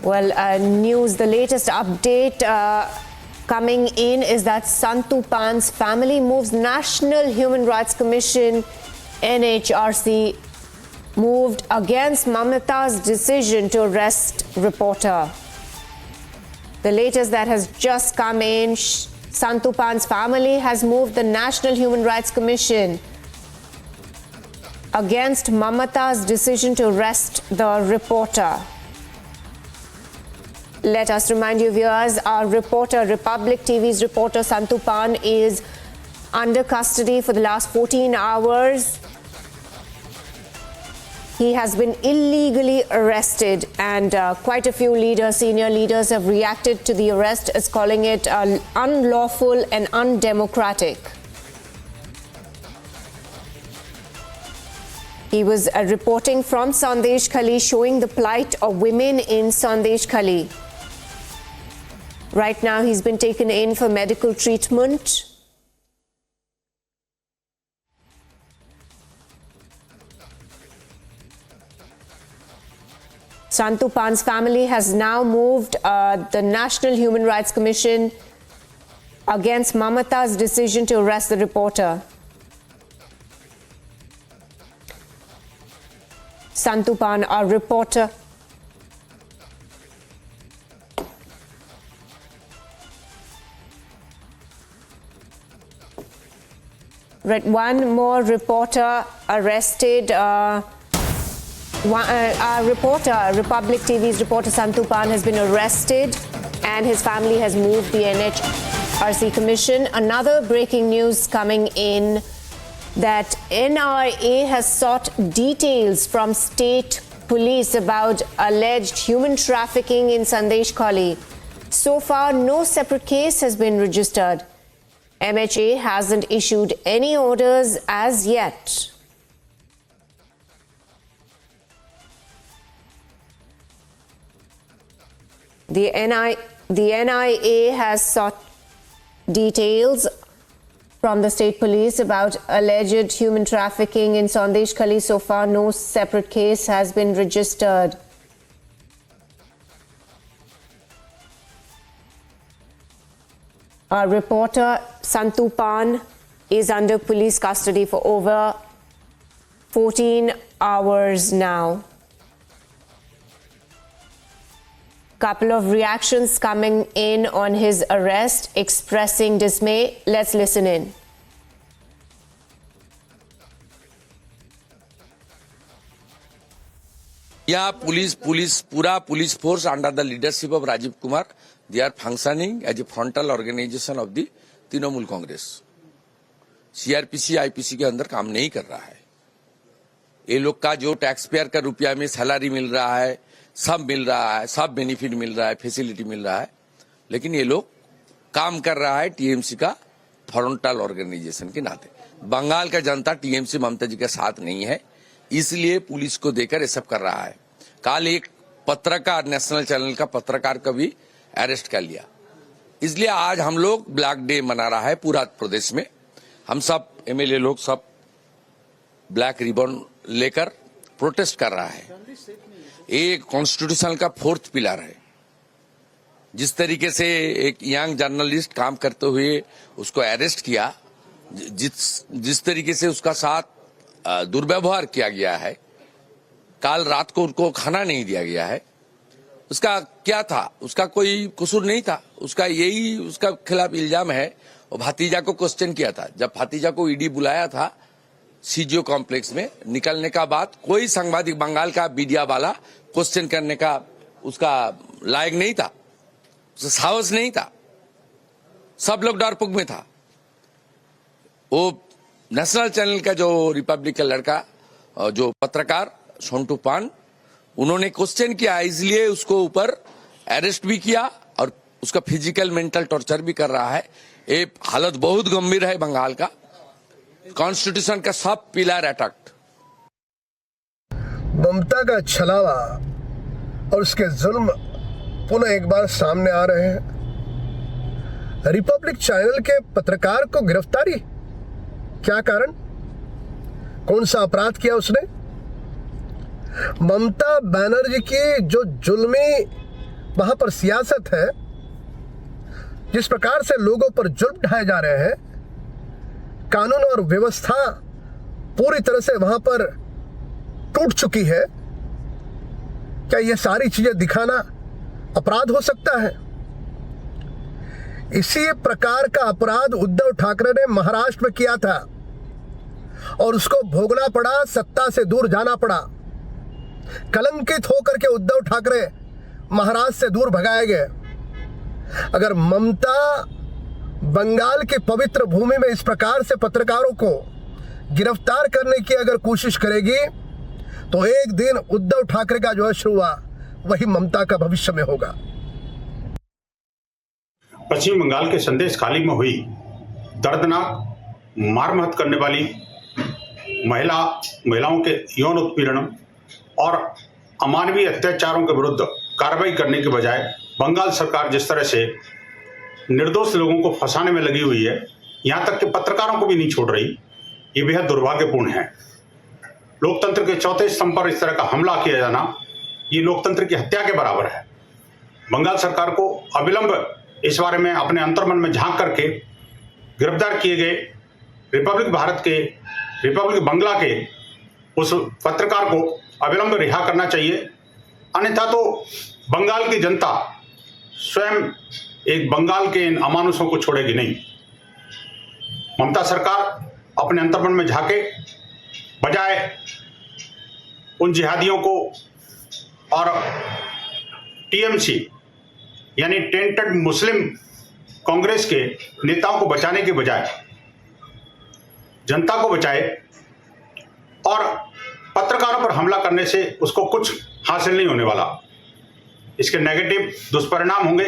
Well, news, the latest update coming in is that Santu Pan's family moves National Human Rights Commission, NHRC, moved against Mamata's decision to arrest reporter. The latest that has just come in, Santu Pan's family has moved the National Human Rights Commission against Mamata's decision to arrest the reporter. Let us remind you, viewers, our reporter, Republic TV's reporter Santu Pan, is under custody for the last 14 hours. He has been illegally arrested, and quite a few leaders, senior leaders, have reacted to the arrest as calling it unlawful and undemocratic. He was reporting from Sandesh Khali, showing the plight of women in Sandesh Khali. Right now, he's been taken in for medical treatment. Santu Pan's family has now moved the National Human Rights Commission against Mamata's decision to arrest the reporter. Santu Pan, our reporter. One more reporter arrested. Our reporter, Republic TV's reporter Santu Pan, has been arrested, and his family has moved the NHRC Commission. Another breaking news coming in, that NIA has sought details from state police about alleged human trafficking in Sandesh Khali. So far, no separate case has been registered. MHA hasn't issued any orders as yet. The NIA has sought details from the state police about alleged human trafficking in Sandesh Khali. So far, no separate case has been registered. Our reporter Santu Pan is under police custody for over 14 hours now. Couple of reactions coming in on his arrest, expressing dismay. Let's listen in. Yeah, police, pura police force under the leadership of Rajiv Kumar, they are functioning as a frontal organization of the Trinamool Congress. CRPC, IPC के अंदर काम नहीं कर रहा है. ये लोग का जो टैक्स पेयर का रुपया में सैलरी मिल रहा है, सब मिल रहा है, सब बेनिफिट मिल रहा है, फैसिलिटी मिल रहा है, लेकिन ये लोग काम कर रहा है टीएमसी का फ्रंटल ऑर्गेनाइजेशन के नाते. बंगाल का जनता टीएमसी ममता जी के साथ नहीं है, इसलिए पुलिस को देकर ये सब कर रहा है. कल एक पत्रकार, नेशनल चैनल का पत्रकार को भी अरेस्ट कर लिया. इसलिए आज हम लोग ब्लैक डे मना रहा है पूरा प्रदेश में. हम सब एमएलए लोग सब ब्लैक रिबन लेकर प्रोटेस्ट कर रहा है. ये कॉन्स्टिट्यूशन का फोर्थ पिलर है. जिस तरीके से एक यंग जर्नलिस्ट काम करते हुए उसको अरेस्ट किया, जिस तरीके से उसका साथ दुर्व्यवहार किया गया है, कल रात को उनको खाना नहीं दिया गया है, उसका क्या था? उसका कोई कसूर नहीं था. उसका यही उसका खिलाफ इल्जाम है. और भतीजा को क्वेश्चन किया था. जब भतीजा को ईडी बुलाया था सीजीओ कॉम्प्लेक्स में, निकलने का बाद कोई सांबादिक बंगाल का मीडिया वाला क्वेश्चन करने का उसका लायक नहीं था, उसका साहस नहीं था. सब लोग डरपोक में था. वो नेशनल चैनल का जो रिपब्लिक का लड़का, जो पत्रकार संतु पान, उन्होंने क्वेश्चन किया, इसलिए उसको ऊपर अरेस्ट भी किया और उसका फिजिकल मेंटल टॉर्चर भी कर रहा है. ये हालत बहुत गंभीर है बंगाल का. कॉन्स्टिट्यूशन का सब पिलर अटैक्ट. ममता का छलावा और उसके जुल्म पुनः एक बार सामने आ रहे हैं. रिपब्लिक चैनल के पत्रकार को गिरफ्तारी, क्या कारण? कौन सा अपराध किया उसने? ममता बनर्जी की जो जुल्मी वहां पर सियासत है, जिस प्रकार से लोगों पर जुल्म ढाए जा रहे हैं, कानून और व्यवस्था पूरी तरह से वहां पर टूट चुकी है, क्या यह सारी चीजें दिखाना अपराध हो सकता है? इसी प्रकार का अपराध उद्धव ठाकरे ने महाराष्ट्र में किया था और उसको भोगना पड़ा, सत्ता से दूर जाना पड़ा। कलंकित होकर के उद्धव ठाकरे महाराष्ट्र से दूर भगाए गए। अगर ममता बंगाल की पवित्र भूमि में इस प्रकार से पत्रकारों को गिरफ्तार करने की अगर कोशिश करेगी तो एक दिन उद्धव ठाकरे का जो अश्रु हुआ वही ममता का भविष्य में होगा। पश्चिम बंगाल के संदेश खाली में हुई दर्दनाक मारमहत करने वाली महिलाओं के यौन उत्पीड़न और अमानवीय अत्याचारों के विरुद्ध कार्रवाई करने के बजाय बंगाल सरकार जिस तरह से निर्दोष लोगों को फंसाने में लगी हुई है, यहाँ तक कि पत्रकारों को भी नहीं छोड़ रही, ये बेहद दुर्भाग्यपूर्ण है। लोकतंत्र के चौथे स्तंभ पर इस तरह का हमला किया जाना ये लोकतंत्र की हत्या के बराबर है। बंगाल सरकार को अविलंब इस बारे में अपने अंतर्मन में झांक करके गिरफ्तार किए गए रिपब्लिक बंगला के उस पत्रकार को अविलंब रिहा करना चाहिए, अन्यथा तो बंगाल की जनता स्वयं एक बंगाल के इन अमानुषों को छोड़ेगी नहीं। ममता सरकार अपने अंतर्मन में झांके, बजाय उन जिहादियों को और टीएमसी यानी टेंटेड मुस्लिम कांग्रेस के नेताओं को बचाने के बजाय जनता को बचाए और पत्रकारों पर हमला करने से उसको कुछ हासिल नहीं होने वाला, इसके नेगेटिव दुष्परिणाम होंगे,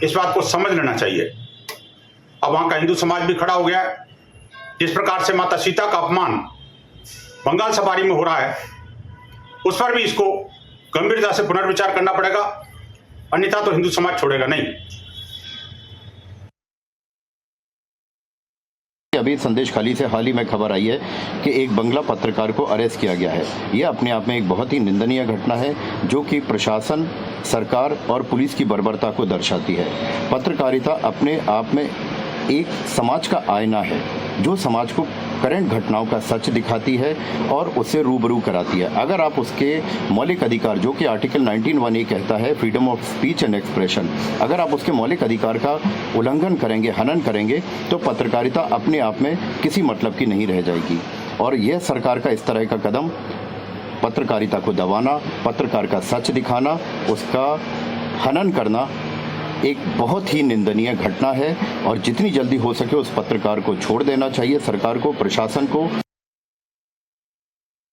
इस बात को समझ लेना चाहिए। अब वहां का हिंदू समाज भी खड़ा हो गया है। जिस प्रकार से माता सीता का अपमान बंगाल सफारी में हो रहा है, उस पर भी इसको गंभीरता से पुनर्विचार करना पड़ेगा, अन्यथा तो हिंदू समाज छोड़ेगा नहीं। अभी संदेश खाली से हाल ही में खबर आई है कि एक बंगला पत्रकार को अरेस्ट किया गया है। यह अपने आप में एक बहुत ही निंदनीय घटना है, जो कि प्रशासन, सरकार और पुलिस की बर्बरता को दर्शाती है। पत्रकारिता अपने आप में एक समाज का आईना है, जो समाज को करंट घटनाओं का सच दिखाती है और उससे रूबरू कराती है। अगर आप उसके मौलिक अधिकार, जो कि आर्टिकल 19(1) कहता है freedom of speech and expression, अगर आप उसके मौलिक अधिकार का उल्लंघन करेंगे, हनन करेंगे, तो पत्रकारिता अपने आप में किसी मतलब की नहीं रह जाएगी। और यह सरकार का इस तरह का कदम, पत्रकारिता को दबाना, पत्रकार का सच दिखाना, उसका हनन करना, एक बहुत ही निंदनीय घटना है और जितनी जल्दी हो सके उस पत्रकार को छोड़ देना चाहिए सरकार को, प्रशासन को।